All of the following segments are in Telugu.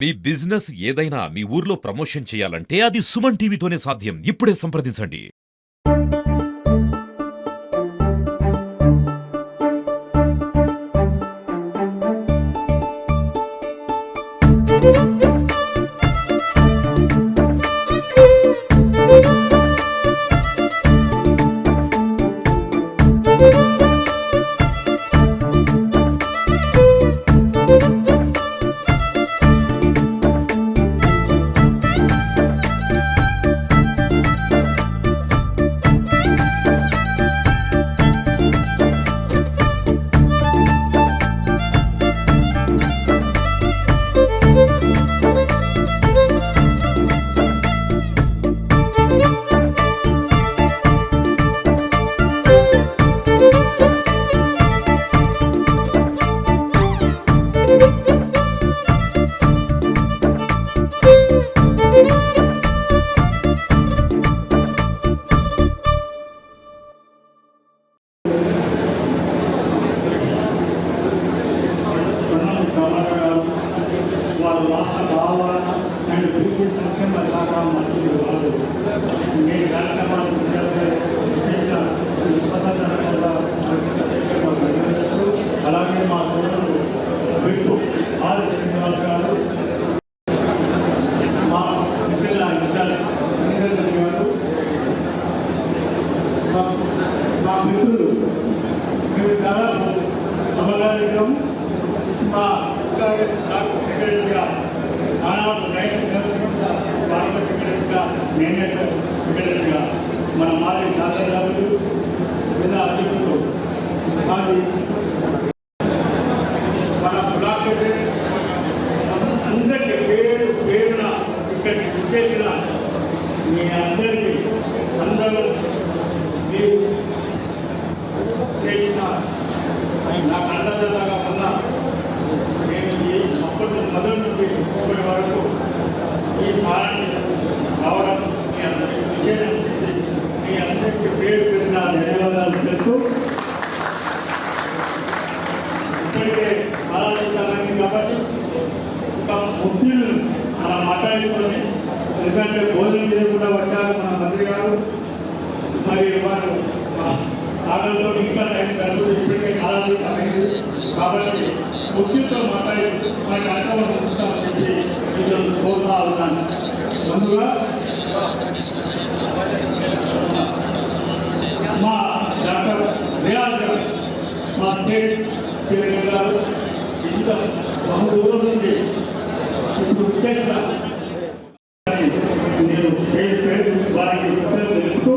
మీ బిజినెస్ ఏదైనా మీ ఊర్లో ప్రమోషన్ చేయాలంటే అది సుమన్ టీవీతోనే సాధ్యం. ఇప్పుడే సంప్రదించండి. రాష్ట్ర భావన అండ్ బీసీ సంక్షేమ శాఖ మంత్రులు వారు నేటి కార్యక్రమాలు చేసిన అలాగే మా సోదరులు బిట్టు ఆర్ శ్రీనివాస్ గారు, మా సిసిల్ ఇన్ఛార్జ్ గారు, మా మిత్రులు మేము దాదాపు సమగారికం మా సెక్రటరీగా ఆనాడు రైతు పార్లమెంట్ సెక్రటరీగా నేనేతో సెక్రటరీగా మన మాజీ శాసనసభ్యులు జిల్లా అధ్యక్షులు మాది మన బ్లాక్ అందరికీ పేరు పేరున ఇక్కడికి విచ్చేసిన మీ అందరికీ అందరూ మీరు చేసిన నాకు అండదండగా ఉన్నా మొదటి నుండి ఇప్పటి వరకు ఈ స్థానాన్ని రావడం మీ అందరికీ విజయం మీ అందరికీ పేరు పెట్టిన ధన్యవాదాలు తెలుస్తూ ఇప్పటికే ఆలోచించాలని కాబట్టి ఒక ముఖ్యులు అలా మాట్లాడుకొని ఎందుకంటే భోజనం చేయకుండా వచ్చారు మన మంత్రి గారు. మరి వారు ఆటలతో ఇంకా టైం జరుగుతుంది, ఇప్పటికే ఆలోచించాలి కాబట్టి ముఖ్యంతో మాట్లాడి మన కార్యక్రమం చూస్తామని చెప్పి ఈరోజు కోరుతా ఉన్నాను. ముందుగా మా డాక్టర్ రియాజ్ గారు, మా స్టేట్ చైర్మన్ గారు ఇంత బహు దూరం నుండి ఇప్పుడు వచ్చేసిన నేను పేరు వారికి తెలుపుతూ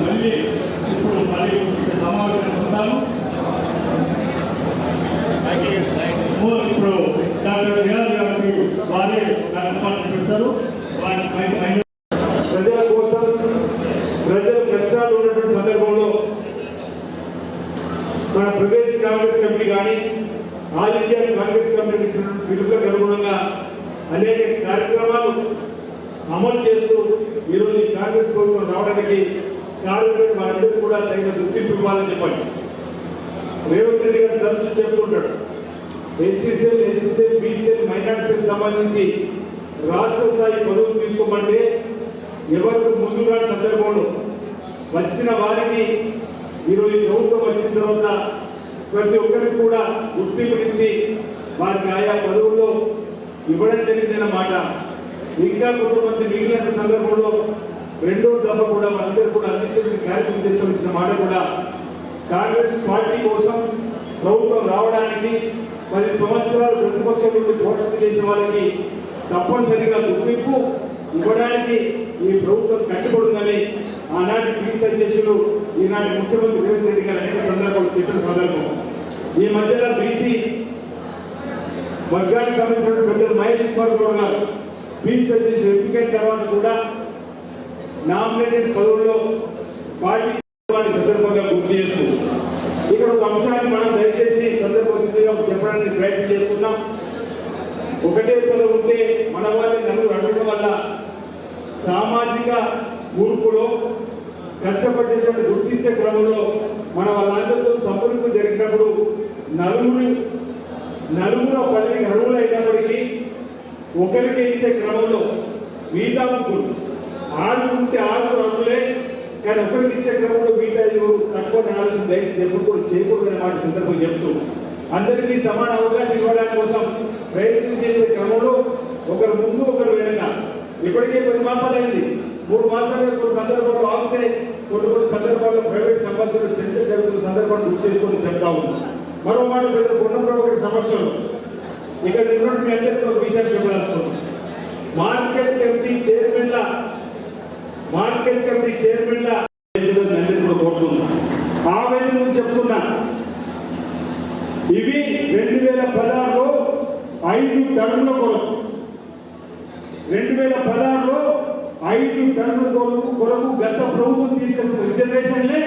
మళ్ళీ ఇప్పుడు మళ్ళీ సమావేశం ఉంటాను. ఇప్పుడు డాక్టర్ రియాజ్ గారికి వారే కార్యక్రమాలు చేస్తారు. ప్రజల కోసం ప్రజల కష్టాలు ఉన్నటువంటి సందర్భంలో మన ప్రదేశ్ కాంగ్రెస్ కమిటీ కానీ ఆల్ ఇండియా కాంగ్రెస్ కమిటీ ఇచ్చిన పిలుపులకు అనుగుణంగా అనేక కార్యక్రమాలు అమలు చేస్తూ ఈరోజు ఈ కాంగ్రెస్ ప్రభుత్వం రావడానికి కార్యక్రమం వారందరూ కూడా తగిన గుర్తింపు ఇవ్వాలని చెప్పండి. రేవంత్ రెడ్డి గారు తరచు చెప్పుకుంటాడు, ఎస్సీసీఎల్, ఎస్సీసీఎల్, బీసీఎల్, మైనార్టీలకు సంబంధించి రాష్ట్ర స్థాయి పదవులు తీసుకోమంటే ఎవరికి ముందుగా సందర్భంలో వచ్చిన వారికి ఈరోజు ప్రభుత్వం వచ్చిన తర్వాత ప్రతి ఒక్కరికి కూడా గుర్తింపునిచ్చి వారికి ఆయా పదవుల్లో ఇవ్వడం జరిగిందన్నమాట. ఇంకా కొంతమంది మిగిలిన సందర్భంలో రెండో దఫా కూడా మనందరూ కూడా అందించే కార్యక్రమం చేసుకొచ్చిన మాట కూడా కాంగ్రెస్ పార్టీ కోసం ప్రభుత్వం రావడానికి 10 సంవత్సరాలు ప్రతిపక్షం నుండి పోరాటం చేసిన వాళ్ళకి తప్పనిసరిగా గుర్తింపు ఇవ్వడానికి ఈ ప్రభుత్వం కట్టుబడిందని ఆనాటి పీసీ అధ్యక్షులు ఈనాటి ముఖ్యమంత్రి రేవంత్ రెడ్డి గారు అనేక సందర్భాలు చెప్పిన సందర్భం. ఈ మధ్యలో బీసీ వర్గానికి సంబంధించిన పెద్దలు మహేష్ కుమార్ గౌడ్ గారు పీసీ అధ్యక్షులు ఎంపికైన తర్వాత కూడా నామినేటెడ్ పదవుల్లో పార్టీ సందర్భంగా గుర్తు చేస్తూ ఇక్కడ ఒక అంశాన్ని మనం దయచేసి సందర్భం వచ్చిందిగా చెప్పడానికి ప్రయత్నం చేసుకున్నాం. ఒకటే పదవి ఉంటే మన వారిని నలుగురు అడగడం వల్ల సామాజిక కూర్పులో కష్టపడేటువంటి గుర్తించే క్రమంలో మన వాళ్ళందరితో సంప్రదింపు జరిగినప్పుడు నలుగురు నలుగురు పదవికి అర్హులు అయినప్పటికీ ఒకరికి ఇచ్చే క్రమంలో మిగతా ముగ్గురు ఆరుగురు ఉంటే ఆరుగురు అర్హులే, కానీ ఒకరికి ఇచ్చే క్రమంలో మిగతా ఐదుగురు తక్కువ ఆలోచన దయచేసి ఎప్పుడు కూడా చేయకూడదనే మాట సందర్భం చెప్తూ అందరికీ సమాన అవకాశం ఇవ్వడానికి కోసం ప్రయత్నం చేసే క్రమంలో ఒకరు ముందు ఒకరు వెనక ఇప్పటికే 10 మాసాలు అయింది. 3 మాసాలు కొన్ని సందర్భాల్లో ఆగితే కొన్ని సందర్భాల్లో ప్రైవేట్ సమస్యలు చర్చ జరుగుతున్న సందర్భాన్ని గుర్తు చేసుకొని చెప్తా ఉన్నాం. మరో మాట పెద్ద పొన్నం సమస్యలు ఇక్కడ నిన్నటి మీ అందరికీ ఒక విషయం చెప్పాల్సుకున్నాం. మార్కెట్ కమిటీ చైర్మన్ల కోరుతున్నాం. ఆ వేదిక నుంచి చెప్తున్నా, ఇవి 2016లో 5 టన్నుల కొరకు 2016లో 5 టన్నుల కొరకు గత ప్రభుత్వం తీసుకొచ్చిన రిజర్వేషన్లే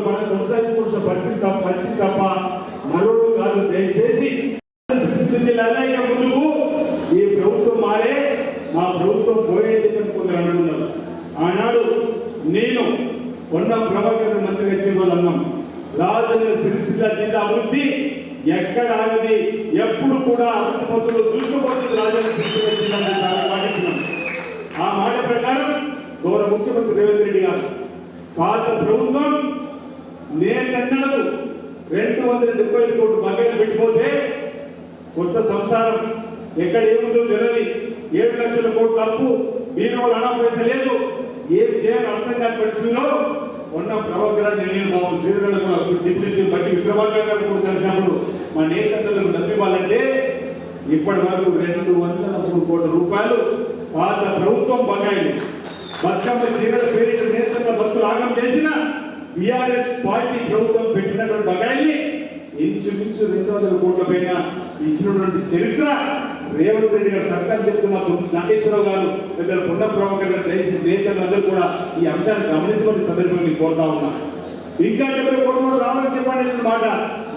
మనం కొనసాగించుకోవాల్సిన పరిస్థితి తప్ప మరొకటి కాదు. దయచేసి జిల్లాలో ముందుకు ఈ ప్రభుత్వం మారే, మా ప్రభుత్వం పోయే చెప్పని కొందరు అనుకున్నారు. ఆనాడు నేను పొన్నం ప్రభాకర్ మంత్రిగా చేయమని అన్నాం. రాజన్న సిరిసిల్ల జిల్లా అభివృద్ధి ఎక్కడ ఆగది, ఎప్పుడు కూడా అభివృద్ధి పద్ధతులు దూసుకుపోతుంది రాజన్న సిరిసిల్ల జిల్లా పాటించినాం. ఆ మాట ప్రకారం గౌరవ ముఖ్యమంత్రి రేవంత్ రెడ్డి గారు పాత ప్రభుత్వం నేనన్నడు 275 కోట్లు బకాయిలు పెట్టిపోతే కొత్త సంసారం ఎక్కడ ఏముందో తెలియదు. 7 లక్షల కోట్ల అప్పు బీరోలు అనా పైస లేదు. ఏం చేయాలి అర్థం కాని పరిస్థితిలో ఉన్న ప్రభాకర్ నేను బాబు శ్రీధరన్ కూడా డిప్యూటీ బట్టి విక్రమార్క గారు కూడా కలిసినప్పుడు మా నేతలకు నమ్మివ్వాలంటే ఇప్పటి వరకు 203 కోట్ల రూపాయలు పాత ప్రభుత్వం బకాయిలు బతుకమ్మ చీరల పేరిట నేతల భక్తులు ఆగం చేసిన బీఆర్ఎస్ పార్టీ ప్రభుత్వం పెట్టినటువంటి బకాయిల్ని ఇంచుమించు 200 కోట్ల పైన ఇచ్చినటువంటి చరిత్ర రేవంత్ రెడ్డి గారు సర్కార్ చెప్తున్న నాగేశ్వరరావు గారు పెద్దలు పొన్నం ప్రభాకర్ గారు దయచేసి నేతలందరూ కూడా ఈ అంశాన్ని గమనించమని సందర్భంగా కోరుతా ఉన్నా. ఇంకా 70 కోట్లు రావాలని చెప్పండి మాట.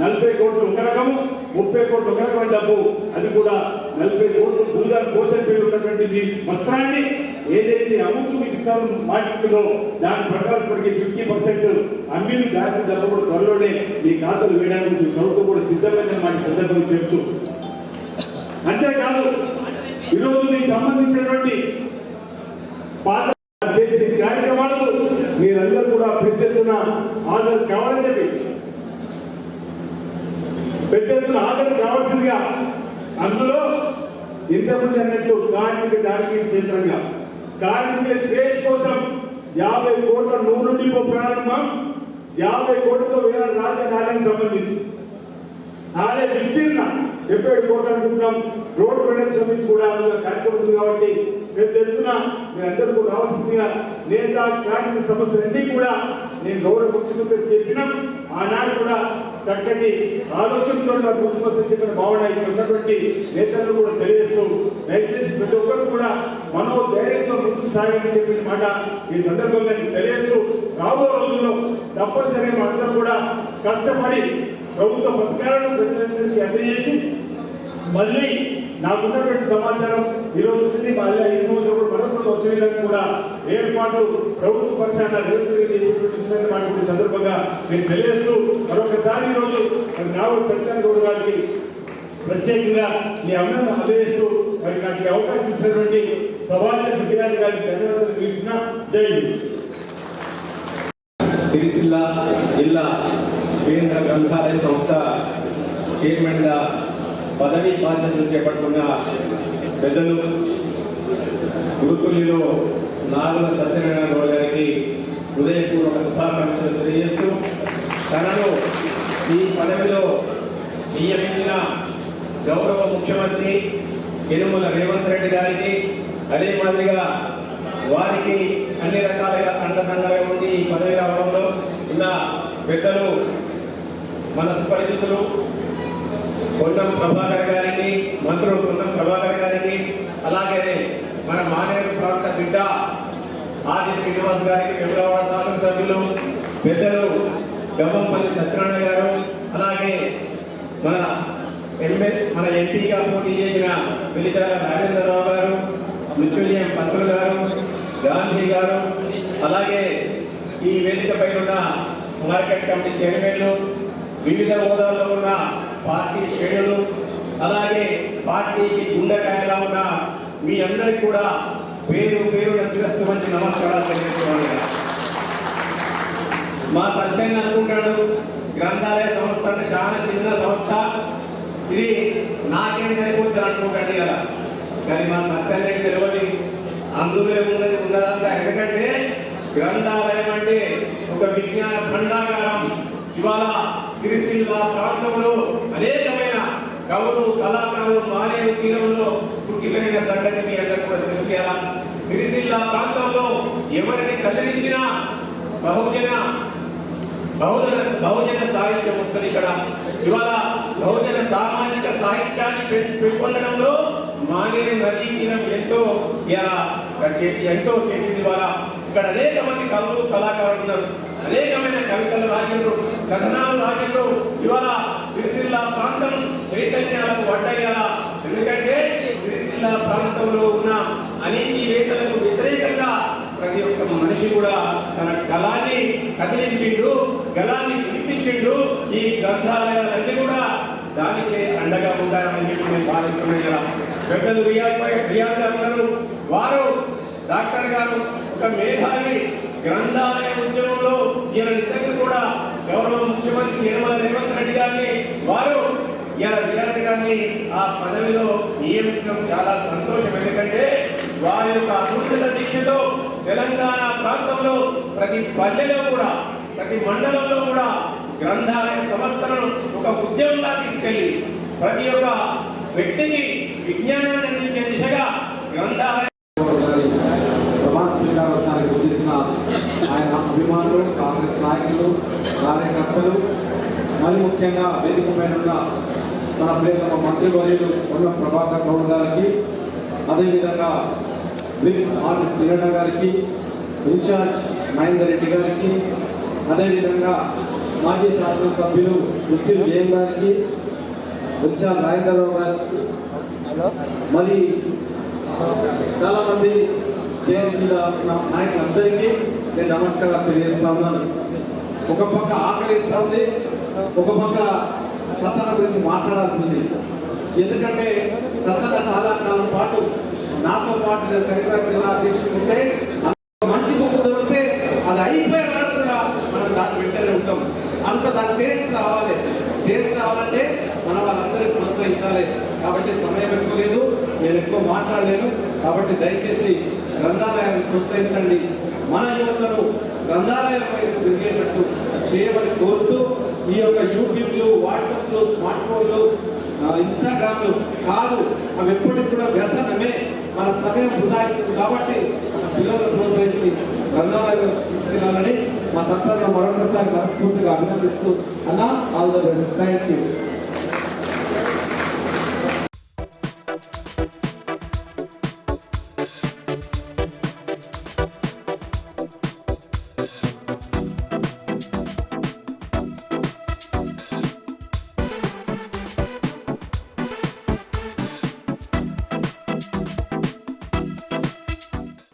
40 కోట్లు ఒక రకము, 30 కోట్లు ఒక రకమైన డబ్బు, అది కూడా 40 కోట్లు భూదాన్ పోషణ పేరు ఉన్నటువంటి మీ వస్త్రాన్ని ఏదైతే అమ్ముతూ మీకు ఇస్తామో మార్కెట్లో దాని ప్రకారం ఇప్పటికీ 50% అమ్మిని దాని డబ్బు కూడా త్వరలోనే మీ ఖాతాలు వేయడానికి ప్రభుత్వం కూడా సిద్ధమైన మాట సందర్భంగా చెప్తూ, అంతేకాదు ఈరోజు మీకు సంబంధించినటువంటి పాత చేసిన కార్యక్రమాలకు మీరందరూ కూడా పెద్ద ఎత్తున ఆదరణ కావాలని చెప్పి పెద్ద ఎత్తున ఆదరణ కావాల్సిందిగా అందులో ఇంతమంది అన్నట్టు కార్మిక క్షేత్రంగా కార్మికుల శ్రేష్ కోసం 50 కోట్ల నూనె డిపో ప్రారంభం, 50 కోట్లతో వేల రాజధానికి సంబంధించి ఆలయ విస్తీర్ణ 70 కోట్లు అనుకుంటున్నాం. రోడ్డు వేయడానికి సంబంధించి కూడా కార్యక్రమం ఉంది కాబట్టి పెద్ద ఎత్తున మీరందరూ కూడా రావాల్సిందిగా లేదా కార్మిక సమస్యలన్నీ కూడా నేను గౌరవ ముఖ్యమంత్రి చెప్పినాం. ఆనాడు కూడా చక్కటి ఆలోచనతో ముఖ్యమంత్రి చెప్పిన భావన ఇక్కడ ఉన్నటువంటి నేతలను కూడా తెలియజేస్తూ దయచేసి ప్రతి ఒక్కరు కూడా మనోధైర్యంతో ముందుకు సాగని చెప్పిన మాట ఈ సందర్భంగా తెలియజేస్తూ రాబో రోజుల్లో తప్పనిసరిగా మనందరూ కూడా కష్టపడి ప్రభుత్వ పథకాలను ప్రజలందరికీ అందజేసి మళ్ళీ నాకున్నటువంటి సమాచారం ఈరోజు మళ్ళీ 5 సంవత్సరాలు మనకు వచ్చే విధంగా కూడా ఏర్పాటు ప్రభుత్వ పక్షాన చేసినటువంటి సందర్భంగా నేను తెలియజేస్తూ మరొకసారి ఈరోజు రావు సత్యాన గౌడ్ గారికి ప్రత్యేకంగా మీ అభినందన అందజేస్తూ మరి నాకు ఈ అవకాశం ఇచ్చినటువంటి సభాధ్యక్ష బిరాజ్ గారికి ధన్యవాదాలు తెలుస్తున్నా. జై హింద్. సిరిసిల్ల జిల్లా కేంద్ర గ్రంథాలయ సంస్థ చైర్మన్గా పదవీ బాధ్యతలు చేపట్టుకున్న పెద్దలు గురుతుల్లిలో నాగుల సత్యనారాయణ గౌడ్ గారికి హృదయపూర్వక శుభాకాంక్షలు తెలియజేస్తూ తనను ఈ పదవిలో నియమించిన గౌరవ ముఖ్యమంత్రి యనుమల రేవంత్ రెడ్డి గారికి, అదే మాదిరిగా వారికి అన్ని రకాలుగా అండదండగా ఉండి ఈ పదవి రావడంలో ఉన్న పెద్దలు మన సుపరిచితులు పొన్నం ప్రభాకర్ గారికి, మంత్రులు పొన్నం ప్రభాకర్ గారికి, అలాగే మన మానేరు ప్రాంత బిడ్డ ఆది శ్రీనివాస్ గారికి, వెంకటవాడ శాసనసభ్యులు పెద్దలు గవ్వంపల్లి సత్యనారాయణ గారు, అలాగే మన ఎంపీగా పోటీ చేసిన పిలిచార రాజేంద్రరావు గారు, మృత్యుంజయం పంతులు గారు, గాంధీ గారు, అలాగే ఈ వేదికపై ఉన్న మార్కెట్ కమిటీ చైర్మన్లు, వివిధ హోదాల్లో ఉన్న పార్టీ శ్రేణులు, అలాగే పార్టీకి గుండెకాయలా ఉన్న మీ అందరికి కూడా పేరు పేరున శిరస్సు మంచి నమస్కారాలు తెలియజేసుకోవాలి. మా సత్యంగా అనుకుంటాడు గ్రంథాలయ సంస్థ అంటే చాలా చిన్న సంస్థ, ఇది నాకేం సరిపోతుంది అనుకుంటాడు కదా. కానీ మా సత్యానికి తెలియదు అందులో ఉన్నదంతా. ఎందుకంటే గ్రంథాలయం అంటే ఒక విజ్ఞాన భండాగారం. ఇవాళ సిరిసిల్ల ప్రాంతంలో అనేకమైన కవులు కళాకారులు మానేరు తీరంలో పుట్టికైన సంగతి మీ అందరూ కూడా తెలిసేలా. సిరిసిల్ల ప్రాంతంలో ఎవరిని కదిలించినా బహుజన సాహిత్యం వస్తుంది ఇక్కడ. ఇవాళ బహుజన సామాజిక సాహిత్యాన్ని పెంపొందడంలో మానేరు నదీ తీరం ఎంతో చేసింది. ఇవాళ ఇక్కడ అనేక మంది కవులు కళాకారులు ఉన్నారు, అనేకమైన కవితలు రాసిండ్రు, కథనాలు రాసిండ్రు. ఇవాళ సిరిసిల్ల ప్రాంతం చైతన్యాలకు వడ్డయ్యాల. ఎందుకంటే సిరిసిల్ల ప్రాంతంలో ఉన్న అణిచివేతలకు వ్యతిరేకంగా ప్రతి ఒక్క మనిషి కూడా తన గలాన్ని కదిలించిండు, గలాన్ని వినిపించిండు. ఈ గ్రంథాలయాలన్నీ కూడా దానికే అండగా ఉండాలని చెప్పి నేను భావిస్తున్నాను. పెద్దలు రియాజ్ గారు వారు డాక్టర్ గారు ఒక మేధావి. గ్రంథాలయ ఉద్యమంలో ఈయన నిజంగా కూడా గౌరవ ముఖ్యమంత్రి నిర్మల రేవంత్ రెడ్డి గారిని వారు రియాజ్ గారిని ఆ పదవిలో నియమించడం చాలా సంతోషం. ఎందుకంటే వారి యొక్క అభివృద్ధి దీక్షతో తెలంగాణ ప్రాంతంలో ప్రతి పల్లెలో కూడా ప్రతి మండలంలో కూడా గ్రంథాలయ సమర్థనను ఒక ఉద్యమంగా తీసుకెళ్లి ప్రతి ఒక్క వ్యక్తికి విజ్ఞానాన్ని అందించే దిశగా గ్రంథాలయ ప్రమాణ స్వీకారోత్సవానికి వచ్చేసిన ఆయన అభిమానులు, కాంగ్రెస్ నాయకులు, కార్యకర్తలు, మరి ముఖ్యంగా వేదిక పైన ఉన్న మన ప్రియతమ మంత్రివర్యులు ఉన్న ప్రభాకర్ గౌడ్ గారికి, అదేవిధంగా ఆర్ఎస్ శ్రీరణ గారికి, ఇన్ఛార్జ్ మహేందర్ రెడ్డి గారికి, అదేవిధంగా మాజీ శాసనసభ్యులు మృత్యు జయం గారికి, ఇన్ఛార్జ్ రాజేంద్రరావు గారికి, మరి చాలా మంది స్టేజ్ మీద ఉన్న నాయకులందరికీ నేను నమస్కారాలు తెలియజేస్తా ఉన్నాను. ఒక పక్క ఆకలిస్తా ఉంది, ఒక పక్క సత్తన గురించి మాట్లాడాల్సి ఉంది. ఎందుకంటే సత్తన చాలా కాలం పాటు నాతో పాటు నేను కరీంనగర్ జిల్లా తీసుకుంటే మంచి బుక్ దొరికితే అది అయిపోయే వరకు కూడా మనం దాన్ని వెంటనే ఉంటాం. అంత దాని టేస్ట్ రావాలంటే మనం వాళ్ళందరినీ ప్రోత్సహించాలి. కాబట్టి సమయం ఎక్కువ లేదు, నేను ఎక్కువ మాట్లాడలేను. కాబట్టి దయచేసి గ్రంథాలయాన్ని ప్రోత్సహించండి, మన యువతను గ్రంథాలయాల వైపు తిరిగేటట్టు చేయమని కోరుతూ, ఈ యొక్క యూట్యూబ్లు, వాట్సాప్లు, స్మార్ట్ ఫోన్లు, ఇన్స్టాగ్రామ్లు కాదు, అవి ఎప్పటికి కూడా వ్యసనమే. మన సమయం వృధా అవుతుంది. కాబట్టి మన పిల్లలను ప్రోత్సహించి గ్రంథాలయం తీసుకెళ్లాలని మా సత్తాన్ని మరొకసారి మనస్ఫూర్తిగా అభినందిస్తూ అన్నా all the best. Thank you.